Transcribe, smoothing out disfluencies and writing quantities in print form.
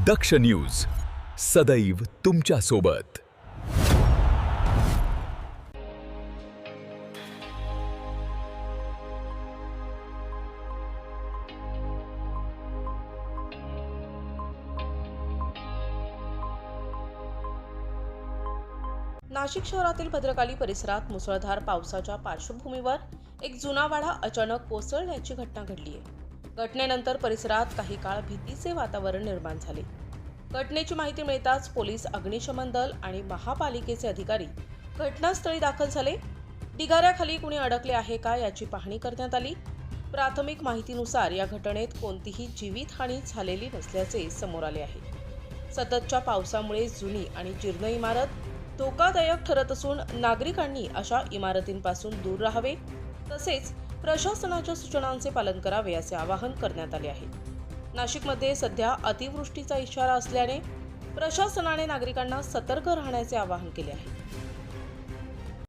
दक्ष news सदैव तुमच्या सोबत। नाशिक शहरातील भद्रकाली परिसरात मुसळधार पावसाच्या पार्श्वभूमीवर एक जुना वाडा अचानक कोसळण्याची घटना घडली आहे। घटनेनंतर परिसरात काही काळ भीतीचे वातावरण निर्माण झाले। घटनेची माहिती मिळताच पोलीस, अग्निशमन दल आणि महापालिकेचे अधिकारी घटनास्थळी दाखल झाले। ढिगाऱ्याखाली कुणी अडकले आहे का याची पाहणी करण्यात आली। प्राथमिक माहितीनुसार या घटनेत कोणतीही जीवितहानी झालेली नसल्याचे समोर आले आहे। सततच्या पावसामुळे जुनी आणि जीर्ण इमारत धोकादायक ठरत असून नागरिकांनी अशा इमारतींपासून दूर राहावे, तसेच प्रशासनाच्या सूचनांचे पालन करावे असे आवाहन करण्यात आले आहे। नाशिकमध्ये सध्या अतिवृष्टीचा इशारा असल्याने प्रशासनाने नागरिकांना सतर्क राहण्याचे आवाहन केले आहे।